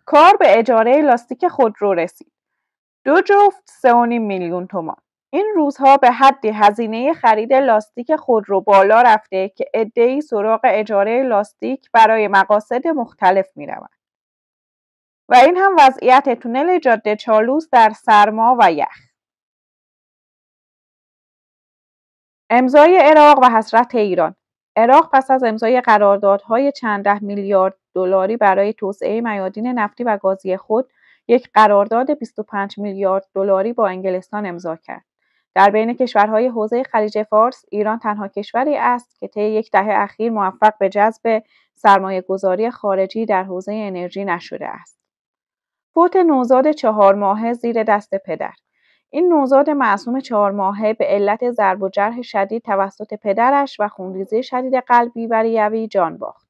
کار به اجاره لاستیک خودرو رسید. 2 جفت 3.5 میلیون تومان. این روزها به حدی هزینه خرید لاستیک خودرو بالا رفته که عده‌ای سراغ اجاره لاستیک برای مقاصد مختلف می‌روند. و این هم وضعیت تونل جاده چالوس در سرما و یخ. امضای عراق و حسرت ایران. عراق پس از امضای قراردادهای چند ده میلیارد دلاری برای توسعه میادین نفتی و گازی خود، یک قرارداد 25 میلیارد دلاری با انگلستان امضا کرد. در بین کشورهای حوزه خلیج فارس، ایران تنها کشوری است که طی یک دهه اخیر موفق به جذب سرمایه‌گذاری خارجی در حوزه انرژی نشده است. فوت نوزاد 4 ماهه زیر دست پدر. این نوزاد معصوم 4 ماهه به علت ضرب و جرح شدید توسط پدرش و خونریزی شدید قلبی و ریوی جان باخت.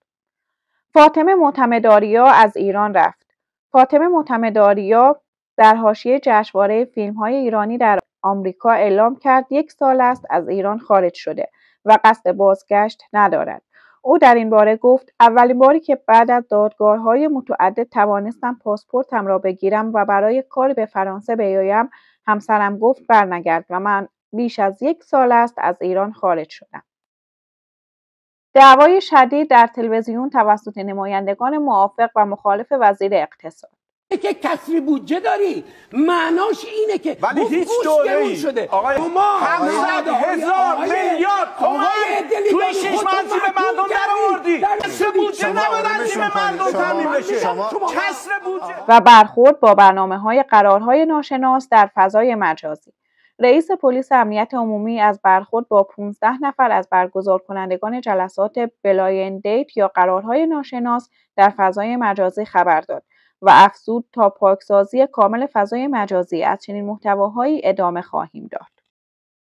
فاطمه معتمدآریا از ایران رفت. فاطمه معتمدآریا در حاشیه جشنواره فیلم‌های ایرانی در آمریکا اعلام کرد 1 سال است از ایران خارج شده و قصد بازگشت ندارد. او در این باره گفت: اولین باری که بعد از دادگاه‌های متعدد توانستم پاسپورتم را بگیرم و برای کاری به فرانسه بیایم، همسرم گفت برنگرد و من بیش از 1 سال است از ایران خارج شدم. دعوای شدید در تلویزیون توسط نمایندگان موافق و مخالف وزیر اقتصاد. که کسری بودجه داری معناش اینه که ولی هیچ دوله‌ای شده. آقای ما 700,000 میلیارد تومان توی 6 ماه به مردم درآوردی. کسر بودجه نباید از جیب مردم تامین بشه. کسر بودجه و برخورد با برنامه‌های قرارهای ناشناس در فضای مجازی. رئیس پلیس امنیت عمومی از برخورد با 15 نفر از برگزار کنندگان جلسات بلایند دیت یا قرارهای ناشناس در فضای مجازی خبر داد و افزود تا پاکسازی کامل فضای مجازی از چنین محتواهایی ادامه خواهیم داد.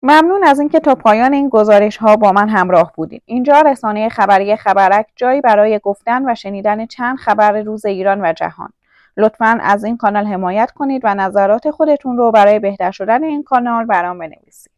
ممنون از اینکه تا پایان این گزارش‌ها با من همراه بودید. اینجا رسانه خبری خبرک، جایی برای گفتن و شنیدن چند خبر روز ایران و جهان. لطفاً از این کانال حمایت کنید و نظرات خودتون رو برای بهتر شدن این کانال برام بنویسید.